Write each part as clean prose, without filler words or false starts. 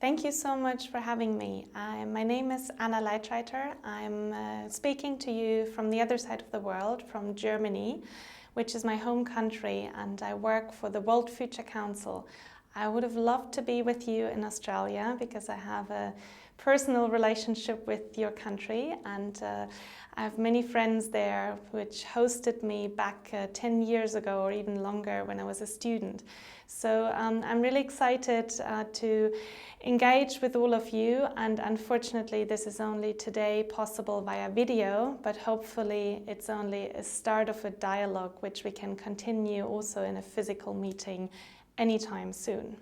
Thank you so much for having me. My name is Leidreiter. I'm speaking to you from the other side of the world, from Germany, which is my home country, and I work for the World Future Council. I would have loved to be with you in Australia because I have a personal relationship with your country, and I have many friends there which hosted me back 10 years ago or even longer when I was a student. So I'm really excited to engage with all of you, and unfortunately this is only today possible via video, but hopefully it's only a start of a dialogue which we can continue also in a physical meeting anytime soon.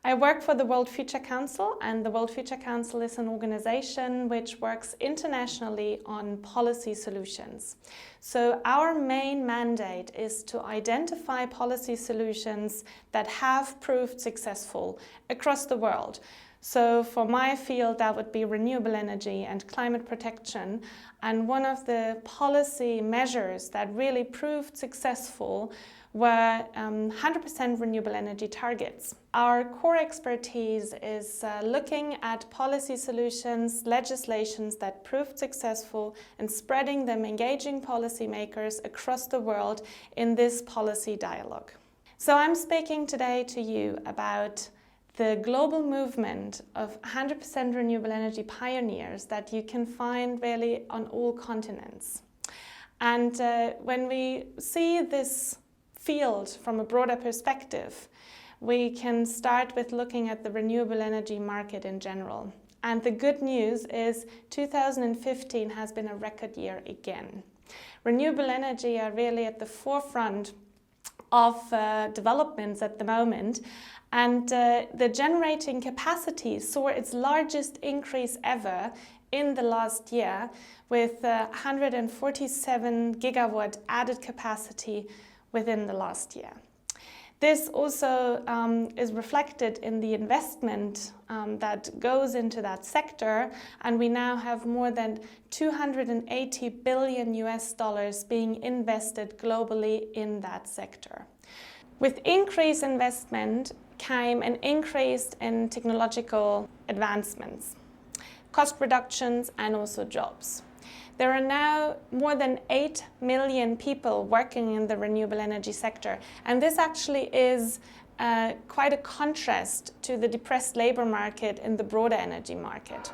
I work for the World Future Council, and the World Future Council is an organization which works internationally on policy solutions. So our main mandate is to identify policy solutions that have proved successful across the world. So for my field, that would be renewable energy and climate protection. And one of the policy measures that really proved successful were 100% renewable energy targets. Our core expertise is looking at policy solutions, legislations that proved successful, and spreading them, engaging policymakers across the world in this policy dialogue. So I'm speaking today to you about the global movement of 100% renewable energy pioneers that you can find really on all continents. And when we see this field from a broader perspective, we can start with looking at the renewable energy market in general. And the good news is 2015 has been a record year again. Renewable energy are really at the forefront of developments at the moment, and the generating capacity saw its largest increase ever in the last year, with 147 gigawatt added capacity within the last year. This also is reflected in the investment that goes into that sector, and we now have more than 280 billion US dollars being invested globally in that sector. With increased investment came an increase in technological advancements, cost reductions, and also jobs. There are now more than 8 million people working in the renewable energy sector, and this actually is quite a contrast to the depressed labor market in the broader energy market.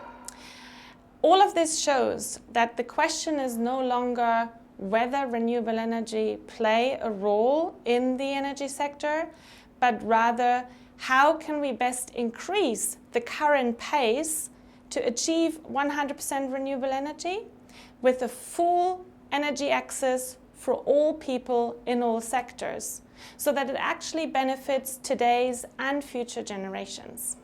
All of this shows that the question is no longer whether renewable energy play a role in the energy sector, but rather how can we best increase the current pace to achieve 100% renewable energy with a full energy access for all people in all sectors, so that it actually benefits today's and future generations.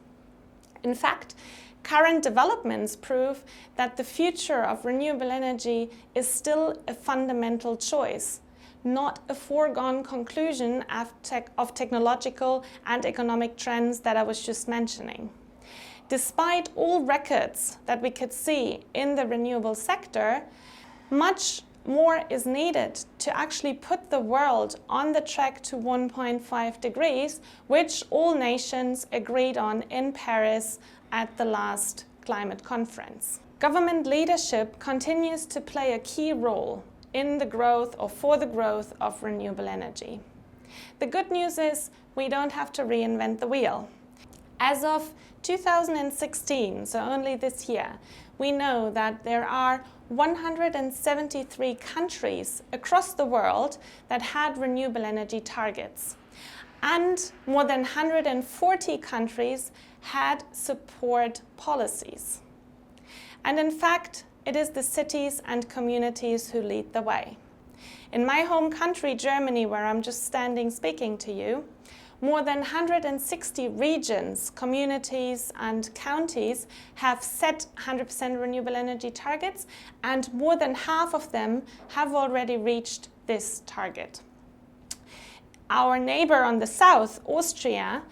In fact, current developments prove that the future of renewable energy is still a fundamental choice, not a foregone conclusion of technological and economic trends that I was just mentioning. Despite all records that we could see in the renewable sector, much more is needed to actually put the world on the track to 1.5 degrees, which all nations agreed on in Paris at the last climate conference. Government leadership continues to play a key role in the growth or for the growth of renewable energy. The good news is we don't have to reinvent the wheel. As of 2016, so only this year, we know that there are 173 countries across the world that had renewable energy targets, and more than 140 countries had support policies. And in fact, it is the cities and communities who lead the way. In my home country, Germany, where I'm just standing speaking to you, more than 160 regions, communities, and counties have set 100% renewable energy targets, and more than half of them have already reached this target. Our neighbor on the south, Austria,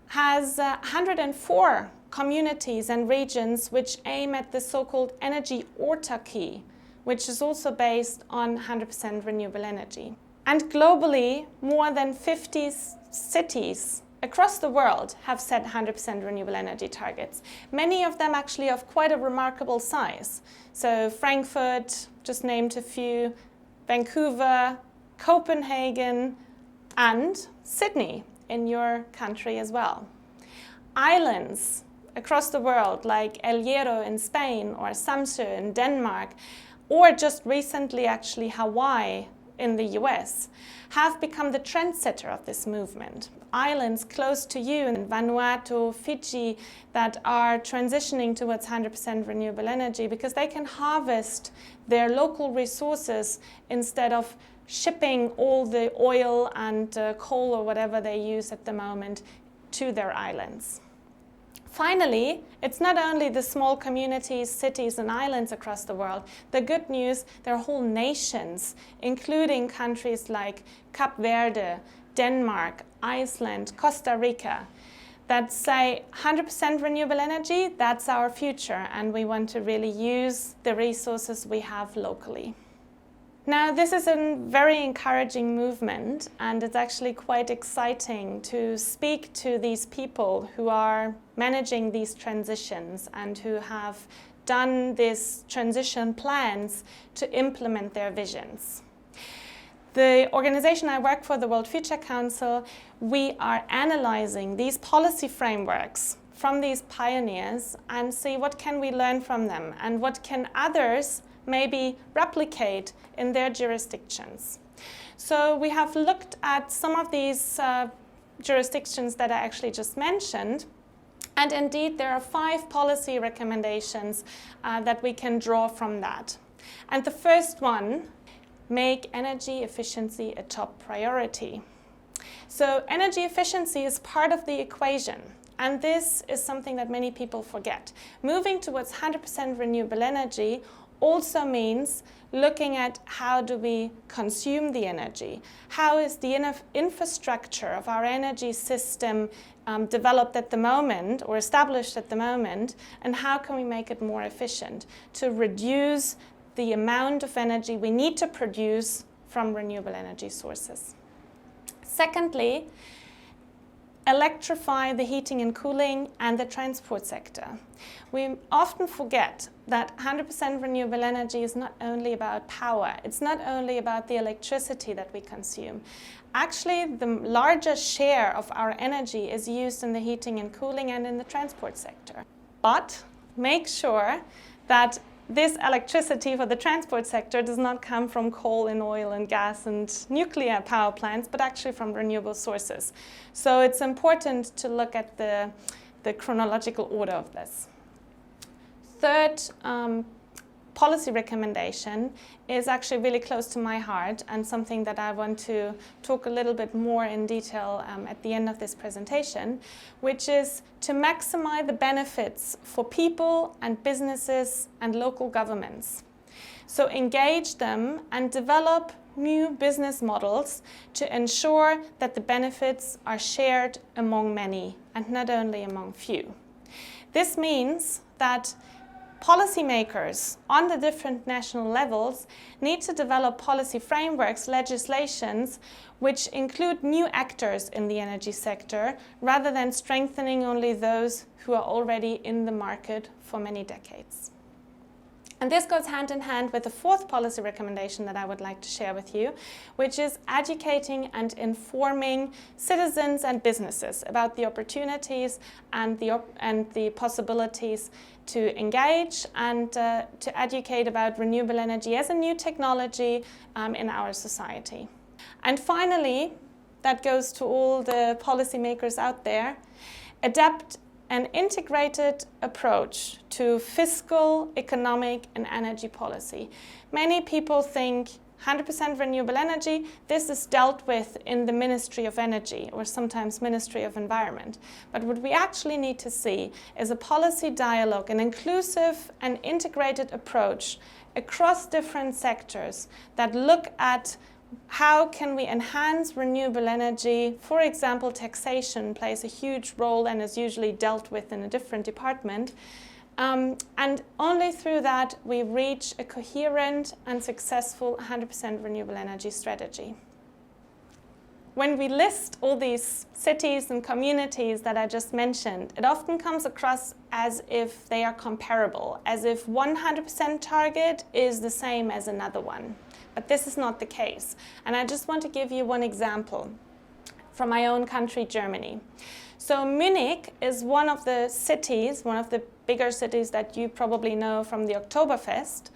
has 104 communities and regions which aim at the so-called energy autarky, which is also based on 100% renewable energy. And globally, more than 50 cities across the world have set 100% renewable energy targets. Many of them actually of quite a remarkable size. So Frankfurt, just named a few, Vancouver, Copenhagen, and Sydney in your country as well. Islands across the world like El Hierro in Spain or Samsø in Denmark, or just recently actually Hawaii in the US, have become the trendsetter of this movement. Islands close to you in Vanuatu, Fiji, that are transitioning towards 100% renewable energy because they can harvest their local resources instead of shipping all the oil and coal or whatever they use at the moment to their islands. Finally, it's not only the small communities, cities and islands across the world. The good news, there are whole nations, including countries like Cape Verde, Denmark, Iceland, Costa Rica, that say 100% renewable energy, that's our future, and we want to really use the resources we have locally. Now, this is a very encouraging movement, and it's actually quite exciting to speak to these people who are managing these transitions and who have done these transition plans to implement their visions. The organization I work for, the World Future Council, we are analyzing these policy frameworks from these pioneers and see what can we learn from them and what can others maybe replicate in their jurisdictions. So we have looked at some of these jurisdictions that I actually just mentioned, and indeed there are 5 policy recommendations that we can draw from that. And the first one, make energy efficiency a top priority. So energy efficiency is part of the equation. And this is something that many people forget. Moving towards 100% renewable energy also means looking at how do we consume the energy, how is the infrastructure of our energy system developed at the moment or established at the moment, and how can we make it more efficient to reduce the amount of energy we need to produce from renewable energy sources. Secondly, electrify the heating and cooling and the transport sector. We often forget that 100% renewable energy is not only about power, it's not only about the electricity that we consume. Actually, the largest share of our energy is used in the heating and cooling and in the transport sector. But make sure that this electricity for the transport sector does not come from coal and oil and gas and nuclear power plants, but actually from renewable sources. So it's important to look at the chronological order of this. Third policy recommendation is actually really close to my heart and something that I want to talk a little bit more in detail at the end of this presentation, which is to maximize the benefits for people and businesses and local governments. So engage them and develop new business models to ensure that the benefits are shared among many and not only among few. This means that policymakers on the different national levels need to develop policy frameworks, legislations, which include new actors in the energy sector rather than strengthening only those who are already in the market for many decades. And this goes hand in hand with the fourth policy recommendation that I would like to share with you, which is educating and informing citizens and businesses about the opportunities and the possibilities to engage and to educate about renewable energy as a new technology in our society. And finally, that goes to all the policymakers out there, adapt an integrated approach to fiscal, economic and energy policy. Many people think 100% renewable energy, this is dealt with in the Ministry of Energy or sometimes Ministry of Environment. But what we actually need to see is a policy dialogue, an inclusive and integrated approach across different sectors that look at how can we enhance renewable energy? For example, taxation plays a huge role and is usually dealt with in a different department. And only through that we reach a coherent and successful 100% renewable energy strategy. when we list all these cities and communities that I just mentioned, it often comes across as if they are comparable, as if 100% target is the same as another one. But this is not the case. And I just want to give you one example from my own country, Germany. So Munich is one of the cities, one of the bigger cities that you probably know from the Oktoberfest,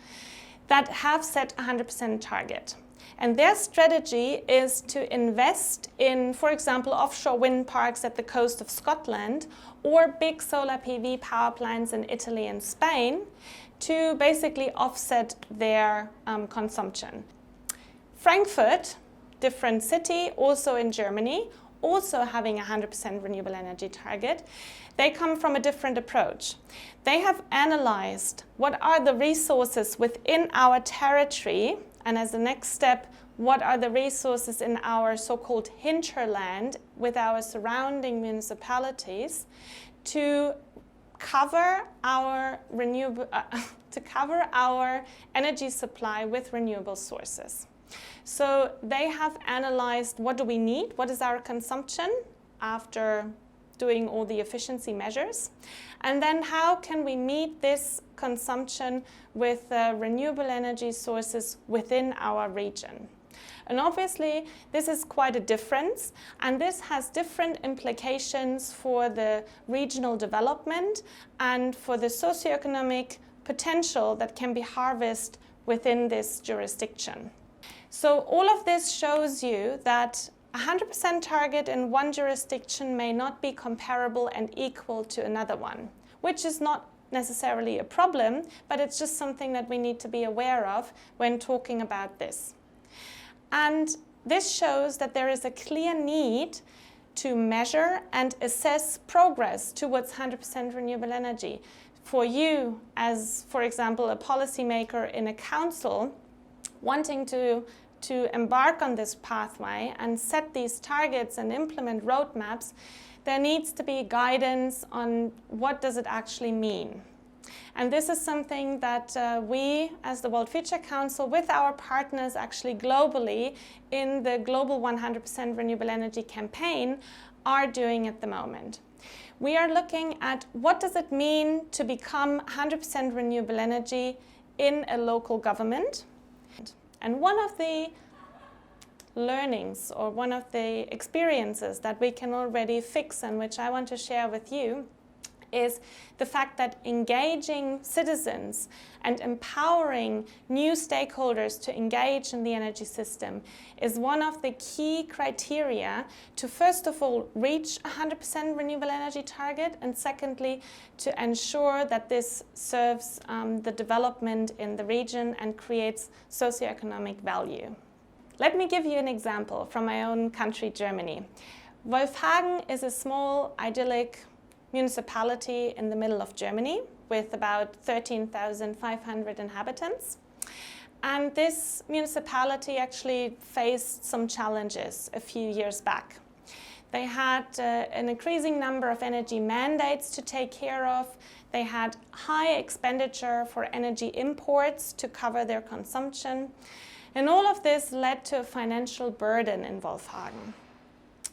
that have set 100% target. And their strategy is to invest in, for example, offshore wind parks at the coast of Scotland or big solar PV power plants in Italy and Spain to basically offset their consumption. Frankfurt, different city, also in Germany, also having a 100% renewable energy target. They come from a different approach. They have analyzed what are the resources within our territory, and as the next step, what are the resources in our so-called hinterland with our surrounding municipalities to cover our energy supply with renewable sources. So they have analyzed what do we need, what is our consumption after doing all the efficiency measures, and then how can we meet this consumption with renewable energy sources within our region. And obviously this is quite a difference, and this has different implications for the regional development and for the socioeconomic potential that can be harvested within this jurisdiction. So all of this shows you that 100% target in one jurisdiction may not be comparable and equal to another one, which is not necessarily a problem, but it's just something that we need to be aware of when talking about this. And this shows that there is a clear need to measure and assess progress towards 100% renewable energy. For you, as for example, a policymaker in a council, wanting to embark on this pathway and set these targets and implement roadmaps, there needs to be guidance on what does it actually mean. And this is something that we, as the World Future Council, with our partners actually globally in the Global 100% Renewable Energy campaign, are doing at the moment. We are looking at what does it mean to become 100% renewable energy in a local government. And one of the learnings or one of the experiences that we can already fix and which I want to share with you is the fact that engaging citizens and empowering new stakeholders to engage in the energy system is one of the key criteria to, first of all, reach 100% renewable energy target, and secondly, to ensure that this serves the development in the region and creates socioeconomic value. Let me give you an example from my own country, Germany. Wolfhagen is a small, idyllic municipality in the middle of Germany with about 13,500 inhabitants. And this municipality actually faced some challenges a few years back. They had an increasing number of energy mandates to take care of. They had high expenditure for energy imports to cover their consumption. And all of this led to a financial burden in Wolfhagen.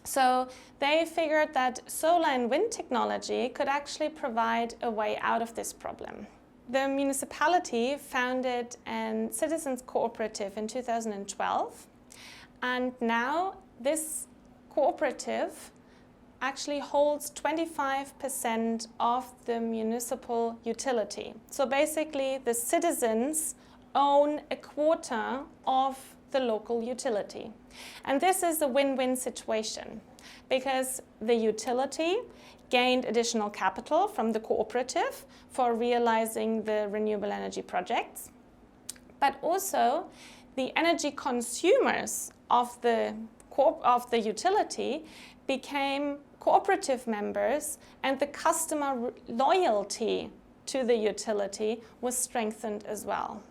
So they figured that solar and wind technology could actually provide a way out of this problem. The municipality founded a citizens cooperative in 2012, and now this cooperative actually holds 25% of the municipal utility. So basically the citizens own a quarter of the local utility. And this is a win-win situation because the utility gained additional capital from the cooperative for realizing the renewable energy projects, but also the energy consumers of the utility became cooperative members, and the customer loyalty to the utility was strengthened as well.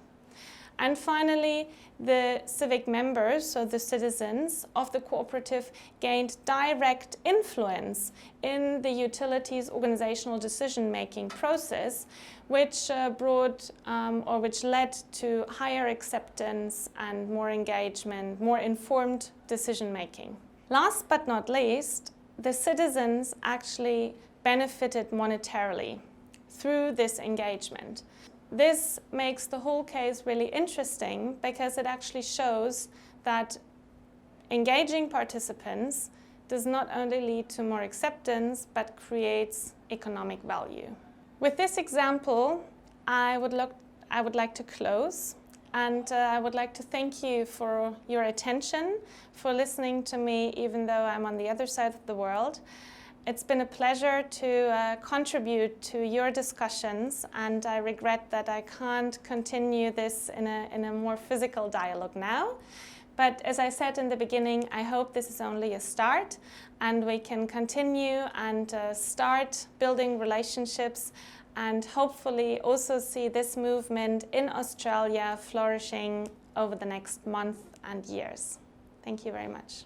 And finally, the civic members, so the citizens of the cooperative, gained direct influence in the utility's organizational decision-making process, which which led to higher acceptance and more engagement, more informed decision-making. Last but not least, the citizens actually benefited monetarily through this engagement. This makes the whole case really interesting because it actually shows that engaging participants does not only lead to more acceptance, but creates economic value. With this example, I would like to close, and I would like to thank you for your attention, for listening to me even though I'm on the other side of the world. It's been a pleasure to contribute to your discussions, and I regret that I can't continue this in a more physical dialogue now. But as I said in the beginning, I hope this is only a start, and we can continue and start building relationships, and hopefully also see this movement in Australia flourishing over the next month and years. Thank you very much.